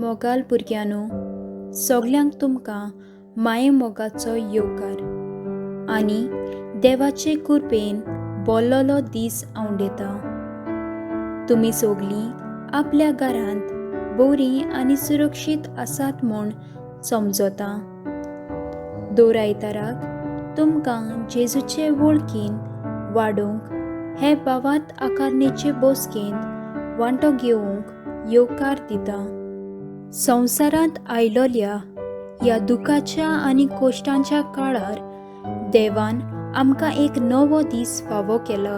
मोगाल भुरग्यांनो, सगल्यांक तुमकां माये मोगाचो येवकार आनी देवाचे कृपेन बोल्लोलो दीस आवंडेता। तुमी सगलीं आपल्या घरांत बरी आनी सुरक्षीत आसात म्हूण समजता। दर आयताराक तुमकां जेजूचे वळखीन वाडोवंक हे भावात आकारणेचे बसकेंत वांटो घेवंक येवकार दिता। संवसारांत आयलोल्या ह्या दुखाच्या आनी कश्टांच्या काळार देवान आमकां एक नवो दीस फावो केला।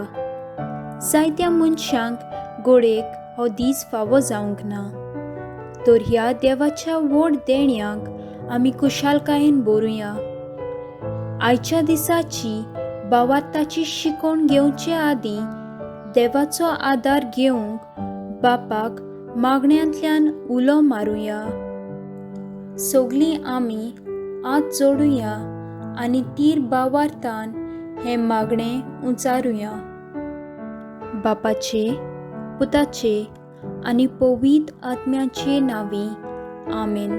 जायत्या मनशांक घोडेक हो दीस फावो जावंक ना, तर ह्या देवाच्या व्हड देण्यांक आमी खुशालकायेन भरुया। आयच्या दिसाची भावार्थाची शिकवण घेवचे आदीं देवाचो आदार घेवंक बापाक मागण्यांतल्यान उलो मारुया। सगलीं आमी हात जोडुया आनी तीर भावार्थान हें मागणें उंचारुया। बापाचे, पुताचे आनी पवित्र आत्म्याचे नांवी आमेन।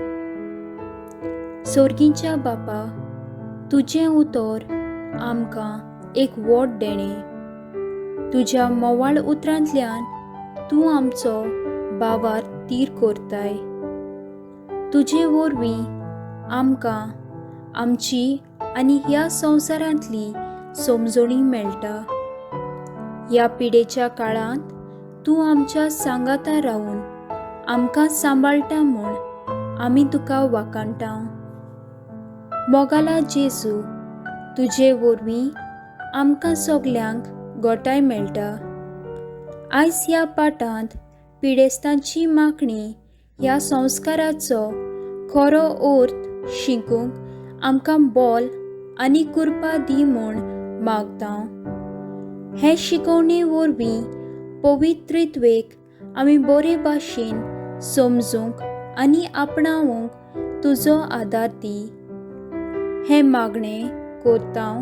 सर्गीच्या बापा, तुजें उतर आमकां एक व्हड देणें। तुज्या मोवाळ उतरांतल्यान तूं आमचो भावार्थ तीर करताय। तुजे वरवीं आमकां आमची आनी ह्या संवसारांतली समजणी मेळटा। ह्या पिडेच्या काळांत तूं आमच्या सांगाता रावन आमकां सांबाळटा म्हूण आमी तुका वाखाणटा। मोगाला जेजू, तुजे वरवीं आमकां सगल्यांक घोटाय मेळटा। आयज ह्या पाठांत पिडेस्तांची मागणी ह्या संस्काराचो खरो अर्थ शिकूंक आमकां बोल आनी कृपा दी म्हूण मागतां। हे शिकवणे वरवीं पवित्रत्वेक आमी बरे भाशेन समजूंक आनी आपणावंक तुजो आदार दी। हें मागणें करतां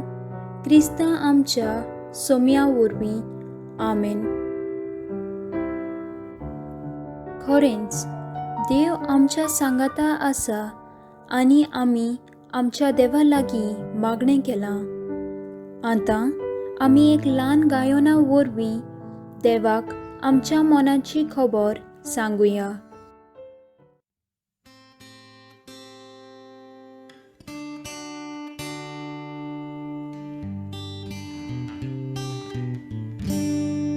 क्रिस्तां आमच्या सोम्या वरवीं आमेन। खरेंच देव आमच्या सांगाता आसा आनी आमी आमच्या देवा लागीं मागणें केलां। आतां आमी एक ल्हान गायोना वरवीं देवाक आमच्या मनाची खबर सांगुया।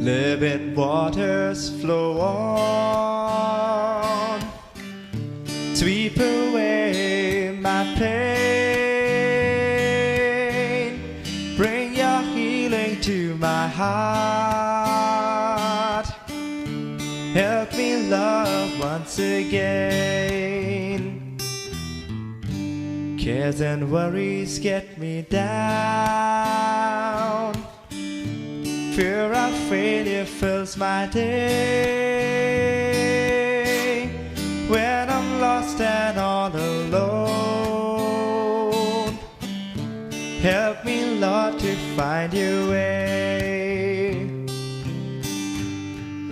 Living waters flow on, sweep away my pain, bring your healing to my heart, help me love once again. Cares and worries get me down, fear of failure fills my day. When I'm lost and all alone, help me, Lord, to find your way.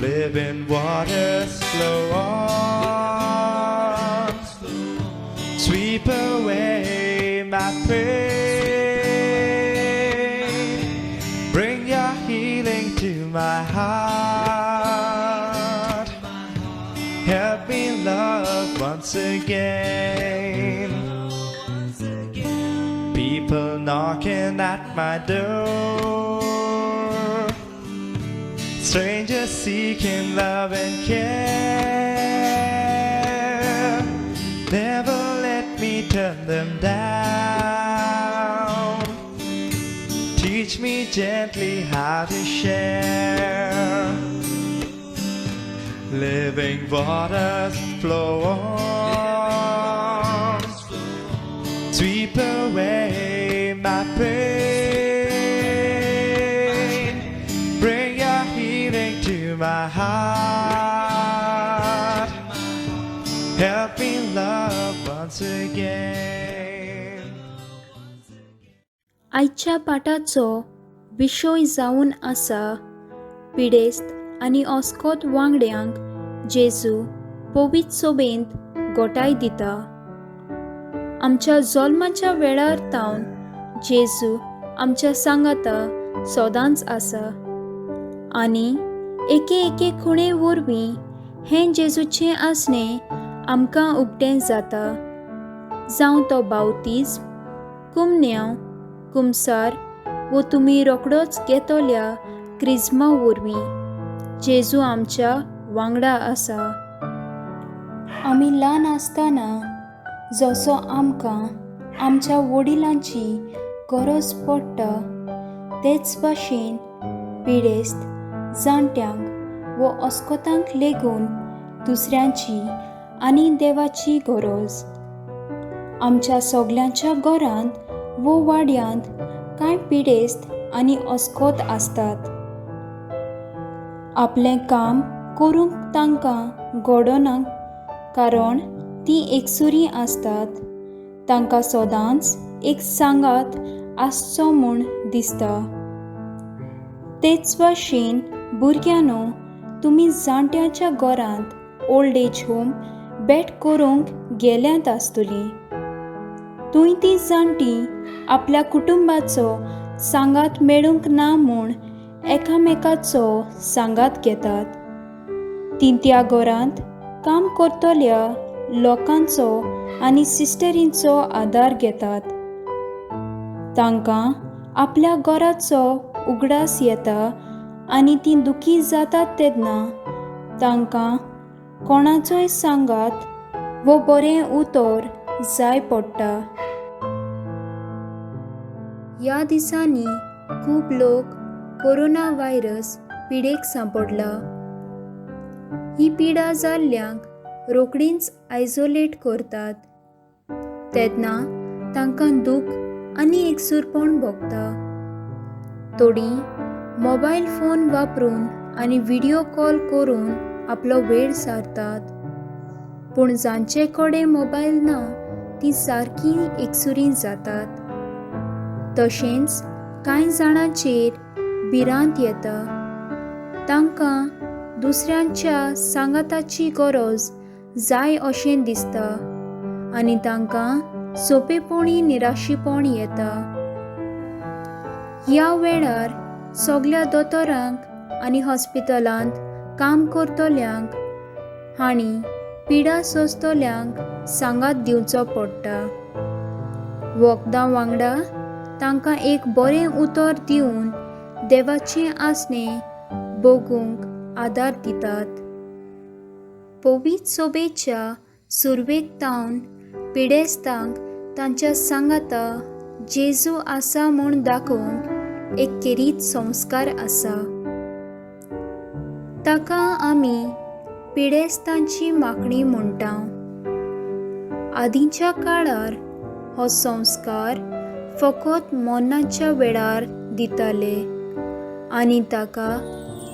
Living waters flow on, sweep away my pain, bring your healing to my heart, help me love once again. People knocking at my door, strangers seeking love and care. Never let me turn them down, teach me gently how to share. Living waters flow on, sweep away my pain, bring your healing to my heart, help me love once again. आयच्या पाठाचो विशय जावन आसा पिडेस्त आनी ऑस्कोत वांगड्यांक जेजू पवित्र सोबेंत गोटाय दिता. आमच्या जल्माच्या वेळार तावन जेजू आमच्या सांगाता सदांच आसा आनी एके खुणे वरवीं हें जेजूचें आसणें आमकां उक्तें जाता. जावं तो बावतीज, कुमन्यांव, कुमसार वो तुमी रोखडोच घेतोल्या क्रिस्मा वरवीं जेजू आमच्या वांगडा आसा. आमी ल्हान आसतना जसो आमकां आमच्या वडिलांची गरज पडटा तेच भाशेन पिडेस्त, जाणट्यांक वो अस्कोतांक लेगून दुसऱ्यांची आनी देवाची गरज. आमच्या सगल्यांच्या घरांत वो वाड्यांत कांय पिडेस्त आनी अस्कोत आसतात. आपलें काम करूंक तांकां घडोना कारण तीं एकसुरीं आसतात. तांकां सदांच एक सांगात आसचो म्हूण दिसता. तेच भाशेन भुरग्यांनो, तुमी जाणट्यांच्या घरांत ओल्ड एज होम भेट करूंक गेल्यांत आसतलीं. थंय तीं जाणटीं आपल्या कुटुंबाचो सांगात मेळूंक ना म्हूण एकामेकाचो सांगात घेतात. तीं त्या घरांत काम करतल्या लोकांचो आनी सिस्टरींचो आदार घेतात. तांकां आपल्या घराचो उगडास येता आनी तीं दुखी जातात तेन्ना तांकां कोणाचोय सांगात वो बरें उतर जाय पडटा. ह्या दिसांनी खूब लोक कोरोना व्हायरस पिडेक सांपडला. ही पिडा जाल्ल्यांक रोखडींच आयसोलेट करतात. तेन्ना तांकां दूख आनी एकसुरपण भोगता. थोडीं मोबायल फोन वापरून आनी व्हिडिओ कॉल करून आपलो वेळ सारतात. पूण जांचे कडेन मोबायल ना तीं सारकीं एकसुरीं जातात. तशेंच कांय जाणांचेर भिरांत येता. तांकां दुसऱ्यांच्या सांगाताची गरज जाय अशें दिसता आनी तांकां सोंपेपणी निराशीपण येता. ह्या वेळार सगल्या दोतोरांक आनी हॉस्पिटलांत काम करतल्यांक हांणी पिडा सोंसतल्यांक सांगात दिवचो पडटा. वखदां वांगडा तांकां एक बरें उतर दिवन देवाचें आसणें भोगूंक आदार दितात. पवित्र सोबेच्या सुरवेक तावन पिडेस्तांक तांच्या सांगाता जेजू आसा म्हूण दाखोवंक एक केरीत संस्कार आसा. ताका आमी पिडेस्तांची मागणी म्हणटा. आदींच्या काळार हो संस्कार फकत मरणाच्या वेळार दिताले आनी ताका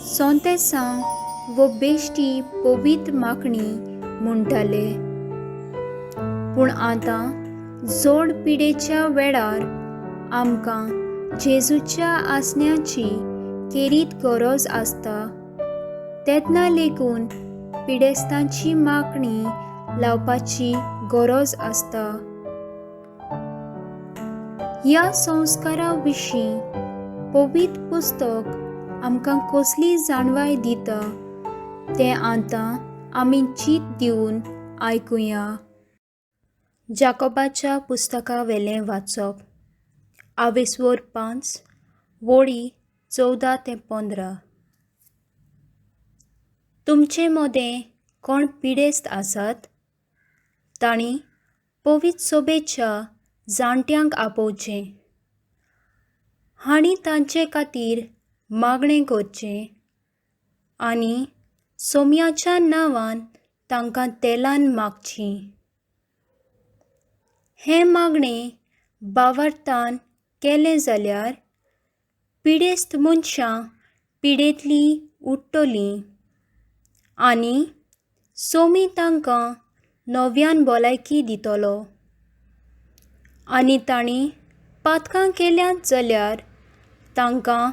सोंतेसां वो बेश्टी पवित्र मागणी म्हणटाले. पूण आतां जोड पिडेच्या वेळार आमकां जेजूच्या आसण्याची केरीत गरज आसता. तेन्ना लेगून पिडेस्तांची मागणी लावपाची गरज आसता. ह्या संस्कारा विशीं पवित्र पुस्तक आमकां कसली जाणवाय दिता तें आतां आमी चीत दिवन आयकुया. जाकोबाच्या पुस्तका वेलें वाचप. आवेसवर 5 वळी 14 ते 15. तुमचे मदें कोण पिडेस्त आसात? तांणी पवित्र सोबेच्या जाणट्यांक आपोवचें. हांणी तांचे खातीर मागणें करचें आनी सोम्याच्या नांवान तांकां तेलान मागचीं. हें मागणें भावार्थान केलें जाल्यार पिडेस्त मनशां पिडेंतलीं उठटलीं आनी सोमी तांकां नव्यान भलायकी दितलो. आनी तांणी पातकां केल्यांत जाल्यार तांकां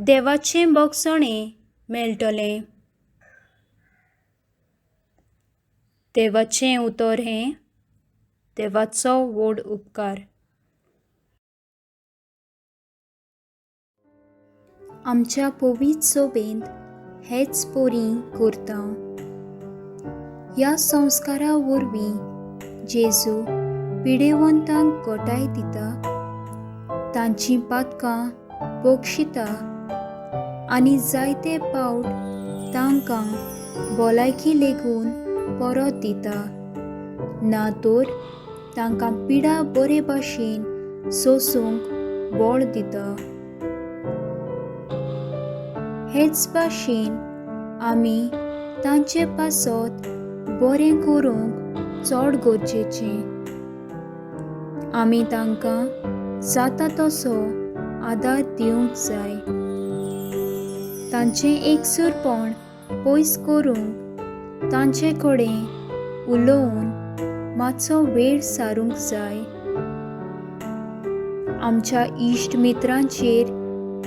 देवाचें भोगसणें मेळटलें. देवाचें उतर हें देवाचो व्हड उपकार. आमच्या पवित्र सोबेंत हेच पोरी करता. ह्या संस्कारा वरवीं जेजू पिडेवंतांक घटाय दिता, तांचीं पातकां बक्षिता आनी जायते पावट तांकां भलायकी लेगून परत दिता, ना तर तांकां पिडा बरे भाशेन सोसूंक बळ दिता. हेच भाशेन आमी तांचे पासत बरें करूंक चड गरजेचें. आमी तांकां जाता तसो आदार दिवंक जाय. तांचें एकसुरपण पयस करूंक तांचे कडेन उलोवन मातसो वेळ सारूंक जाय. आमच्या इश्ट मित्रांचेर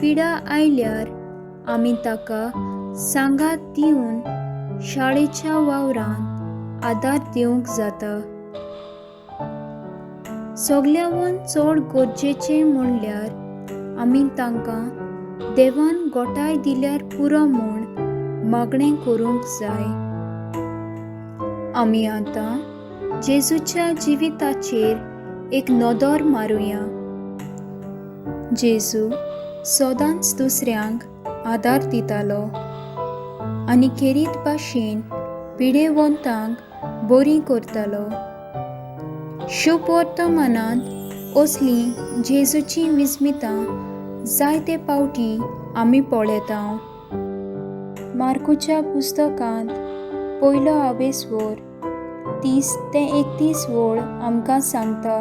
पिडा आयल्यार आमी ताका सांगात दिवन शाळेच्या वावरांत आदार दिवंक जाता. सगळ्यावन चड गरजेचें म्हणल्यार आमी तांकां देवान घटाय दिल्यार पुरो म्हूण मागणें करूंक जाय. आमी आतां जेजूच्या जिविताचेर एक नदर मारुया. जेजू सदांच दुसऱ्यांक आदार दितालो आनी खेरीत भाशेन पिडेवंतांक बरीं करतालो. शुभ वर्तमानांत असलीं जेजूचीं विस्मितां जायते पावटी आमी पळयता. मार्कूच्या पुस्तकांत 1 आवेसवर 30 ते 31 वळ आमकां सांगता.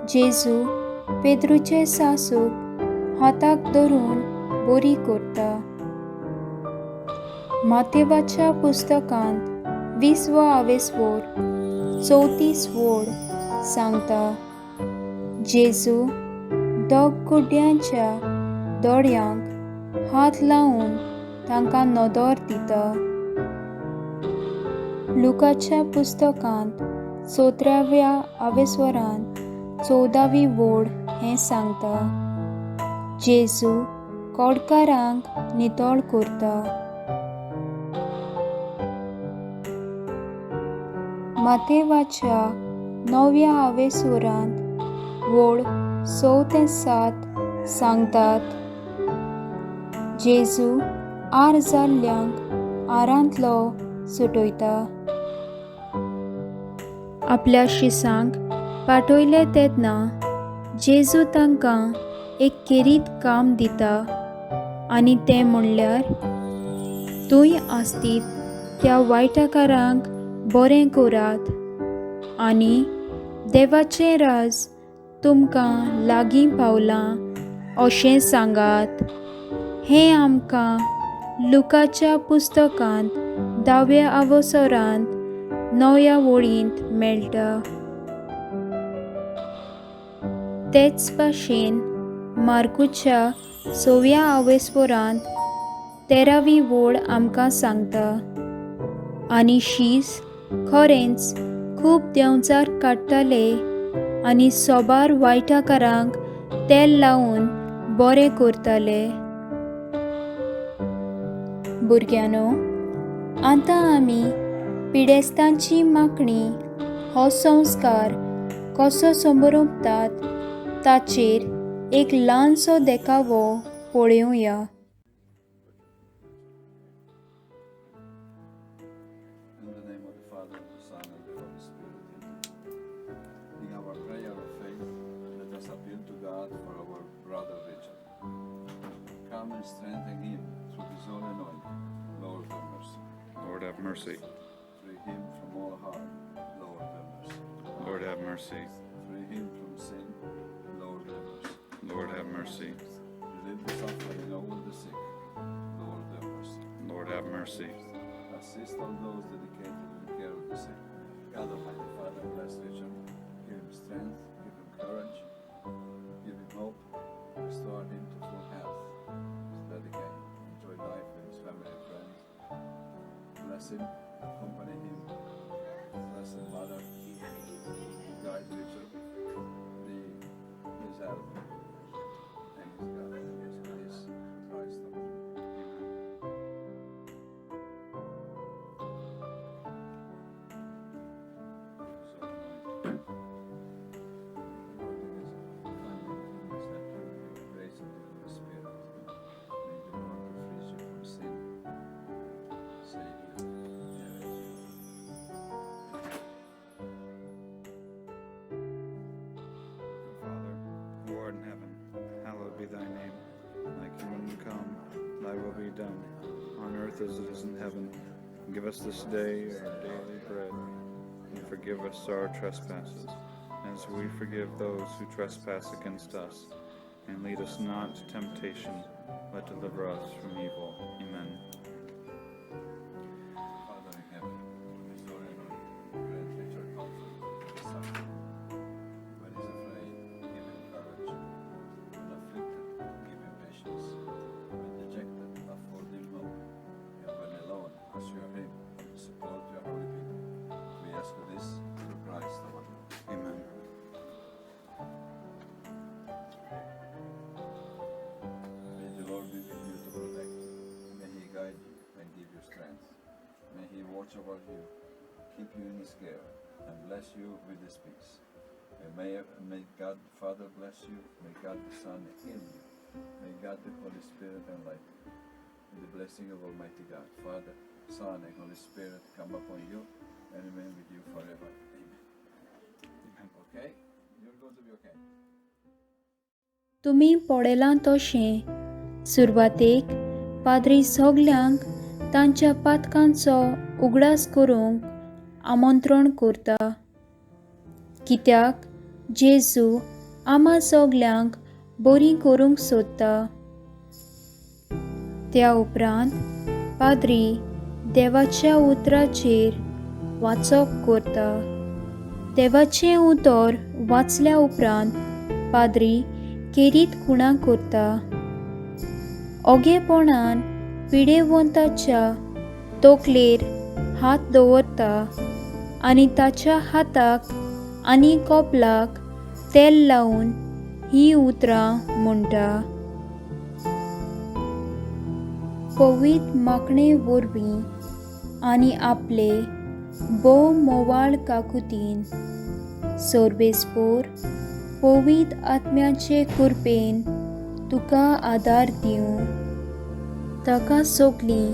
जेजू पेद्रूचे सासूक हाताक धरून बरी करता. मातेवाच्या पुस्तकांत 20 आवेसवर 34 वळ सांगता. जेजू दोगकुड्यांच्या दोळ्यांक हात लावन तांकां नदर दिता. लुकाच्या पुस्तकांत 17व्या आवेसवरांत 14वी वळ हें सांगता. जेजू कोडकारांक नितळ करता. मातेवाच्या 9व्या आवेसवरांत वळ 6 ते 7 सांगतात. जेजू आर जाल्ल्यांक आरांतलो सुटयता. आपल्या शिसांक पाठयले तेन्ना जेजू तांकां एक खेरीत काम दिता आनी तें म्हणल्यार थंय आसतीत त्या वायटाकारांक बरें करात आनी देवाचें राज तुमकां लागीं पावलां अशें सांगात. हें आमकां लुकाच्या पुस्तकांत 10व्या आवेसवरांत 9व्या वळींत मेळटा. तेच भाशेन मार्कूच्या 6व्या आवेसवरांत 13वी वळ आमकां सांगता. आनी शीस खरेंच खूब देंवचार काडटाले आनी सोबार वायटाकारांक तेल लावन बरें करताले. भुरग्यांनो, आतां आमी पिडेस्तांची मागणी हो संस्कार कसो समोरतात ताचेर एक ल्हानसो देखावो पळोवया. In the name of the Father, the Son, and the Holy Spirit. In our prayer of faith, let us appeal to God for our brother Richard. Come and strengthen him through his own anointing. Lord have mercy. Lord have mercy. Free him from all harm. Lord have mercy. Lord have mercy. Free him from sin. Lord have mercy. Lord have mercy. Relieve the suffering of all the sick. Lord have mercy. Lord have mercy. Assist all those dedicated to the care of the sick. God Almighty Father, bless Richard. Give him strength, give him courage, give him hope, restore him to full health. So that he can enjoy life with his family and friends. Bless him, accompany him, Richard, his help, and his God, his Christ. Father, who art in heaven, hallowed be thy name. Thy kingdom come, thy will be done, on earth as it is in heaven. Give us this day our daily bread, and forgive us our trespasses, as we forgive those who trespass against us. And lead us not to temptation, but deliver us from evil. Amen. Father in heaven, restore and grant Richard comfort in his suffering. When he's afraid, give him courage. When afflicted, give him patience. When dejected, afford him hope. And when alone, assure him of the support of your holy people. We ask for this through Christ our Lord. Amen. May the Lord be with you to protect you. May He guide you and give you strength. May He watch over you, keep you in His care, and bless you with His peace. And may God the Father bless you. May God the Son heal you. May God the Holy Spirit enlighten you. May the blessing of Almighty God, Father, Son, and Holy Spirit come upon you and remain with you forever. Amen. Okay? You're going to be okay. तुमी पळयलां तशें सुरवातेक पाद्री सगल्यांक तांच्या पातकांचो उगडास करूंक आमंत्रण करता, कित्याक जेजू आम्हा सगल्यांक बरी करूंक सोदता. त्या उपरांत पाद्री देवाच्या उतराचेर वाचप करता. देवाचें उतर वाचल्या उपरांत पाद्री केरीत खुणा करता. ओगेपणान पिडेवंताच्या तोकलेर हात दवरता आनी ताच्या हाताक आनी कपलाक तेल लावन ही उतरां म्हणटा. पवित्र माखणे वरवीं आनी आपले बोव मोवाळ काकुतीन सोर्बेस्पोर पवित्र आत्म्याचे कृपेन तुका आदार दिवं. ताका सगलीं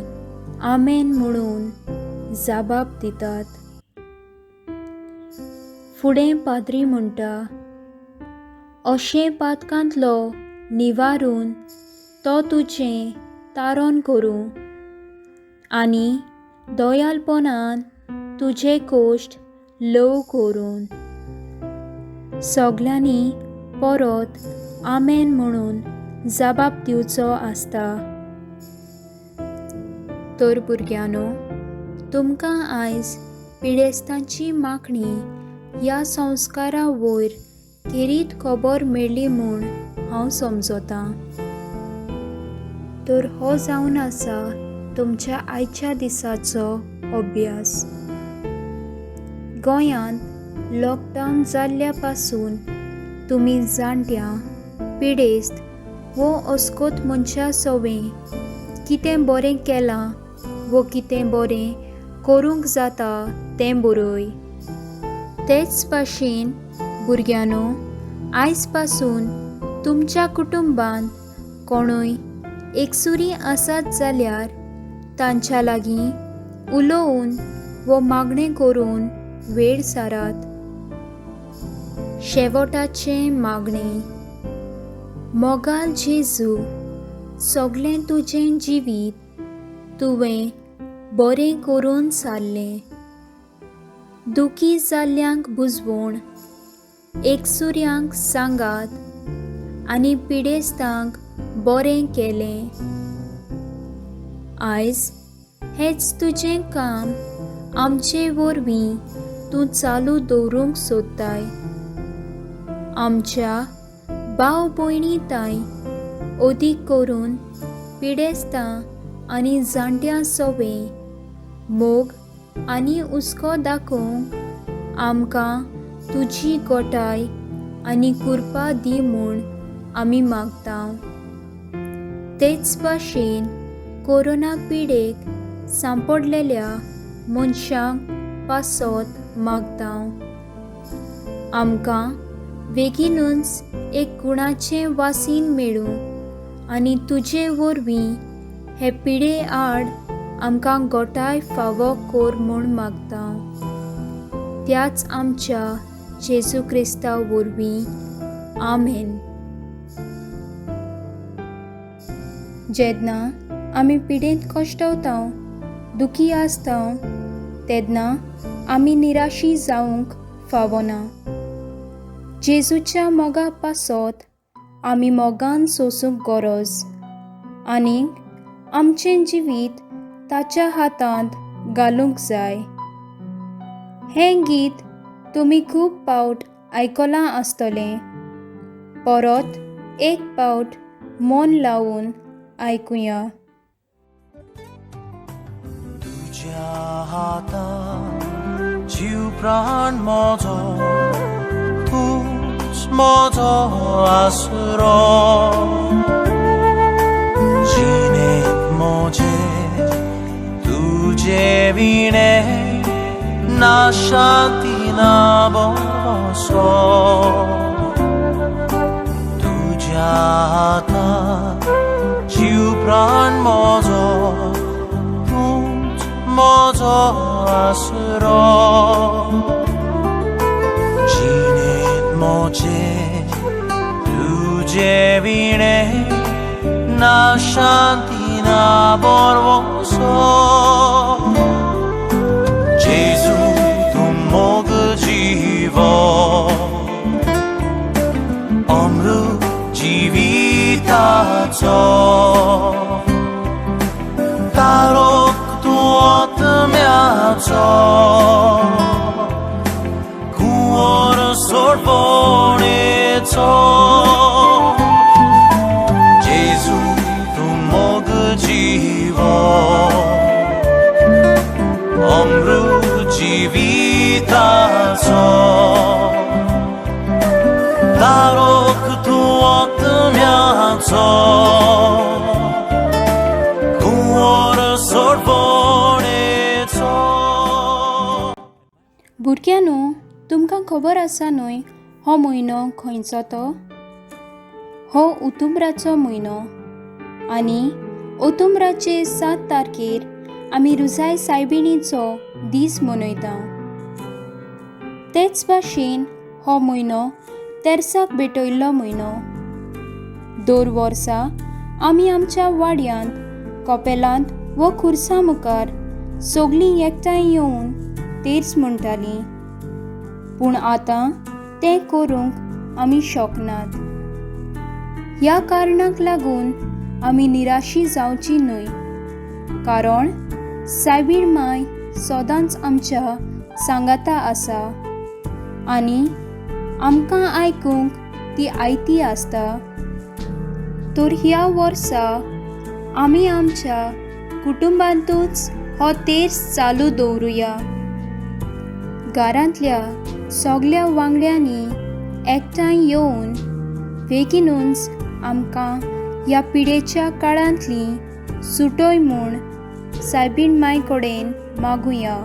आमेन म्हणून जाबाब दितात. फुडें पाद्री म्हणटा, अशें पातकांतलो निवारून तो तुजें तारण करूं आनी दयाळपणान तुजे कोश्ट ल्हव करून. सगल्यांनी परत आमेन म्हणून जाबाब दिवचो आसता. तर भुरग्यांनो, तुमकां आयज पिडेस्तांची माखणी ह्या संस्कारा वयर केरीत खबर मेळ्ळी म्हूण हांव समजतां. तर हो जावन आसा तुमच्या आयच्या दिसाचो अभ्यास. गोंयांत लॉकडावन जाल्ल्या पासून तुमी जाणट्यां, पिडेस्त वो अस्कोत मनशा सवें कितें बरें केलां वो कितें बरें करूंक जाता तें बरय. तेच भाशेन भुरग्यांनो, आयज पासून तुमच्या कुटुंबांत कोणूय एकसुरी आसात जाल्यार तांच्या लागीं उलोवन वो मागणें करून वेळ सारात. शेवटाचें मागणें. मोगाल जेजू, सगलें तुजें जिवीत तुवें बरें करून सारलें. दुखी जाल्ल्यांक बुजवून, एकसुऱ्यांक सांगात आनी पिडेस्तांक बरें केलें. आयज हेच तुजें काम आमचे वरवीं तूं चालू दवरूंक सोदताय. आमच्या भाव भयणी ताई अदीक करून पिडेस्तां आनी जाणट्यां सवें मोग आनी हुस्को दाखोवंक आमकां तुजी गोटाय आनी कृपा दी म्हूण आमी मागतां. तेच भाशेन कोरोना पिडेक सांपडलेल्या मनशांक पासत मागतां. आमकां बेगीनूच एक गुणाचें वासीन मेळूं आनी तुजे वरवीं हे पिडे आड आमकां गोटाय फावो कोर म्हूण मागतां. त्याच आमच्या जेजू क्रिस्ता वरवीं. आमेन. जेन्ना आमी पिडेंत कश्टवतां, दुखी आसतां, तेन्ना आमी निराशी जावंक फावना. जेजूच्या मोगा पासत आमी मोगान सोंसूंक गरज आनीक आमचें जिवीत ताच्या हातांत घालूंक जाय. हें गीत तुमी खूब फावट आयकलां आसतलें. परत एक फावट मन लावून आयकुया. तुझ्या हातांत जीव प्राण म्हजो, तूच म्हजो आसरो. जिणेंत म्हजे तुजे विणे ना शांती ना बोसो. तुझ्या हातांत जीव प्राण म्हजो, तूच म्हजो आसरो. जिणेंत म्हजे तुजे विणे ना शांती ना बोरवोसो. जेजू तूं मोग जिवो, अमृत जिविताचो. तारोक तूं आत्म्याचो, कुंवर सोडवणेचो. जेजू तूं मोग जिवो, अमृत जिविताचो. तारोक तूं आत्म्याचो, कुंवर सोडवणेचो. भुरग्यांनो, तुमकां खबर आसा न्हय हो म्हयनो खंयचो तो? हो ऑक्टोबराचो म्हयनो आनी ऑक्टोबराचे 7 तारखेर आमी रुजाय सायबिणीचो दीस मनयता. तेच भाशेन हो म्हयनो तेर्साक भेटयल्लो म्हयनो. दर वर्सा आमी आमच्या वाड्यांत, कपेलांत व खुर्सां मुखार सगळीं एकठांय येवन तेर्स म्हणटालीं. पूण आतां तें करूंक आमी शकनात. ह्या कारणाक लागून आमी निराशी जावची न्हय, कारण सायबीण माय सदांच आमच्या सांगाता आसा आनी आमकां आयकूंक ती आयती आसता. तर ह्या वर्सा आमी आमच्या कुटुंबांतूच हो तेर्स चालू दवरुया. घरांतल्या सगळ्या वांगड्यांनी एकठांय येवन बेगीनूच आमकां ह्या पिडेच्या काळांतली सुटोय म्हूण सायबीण माय कडेन मागुया.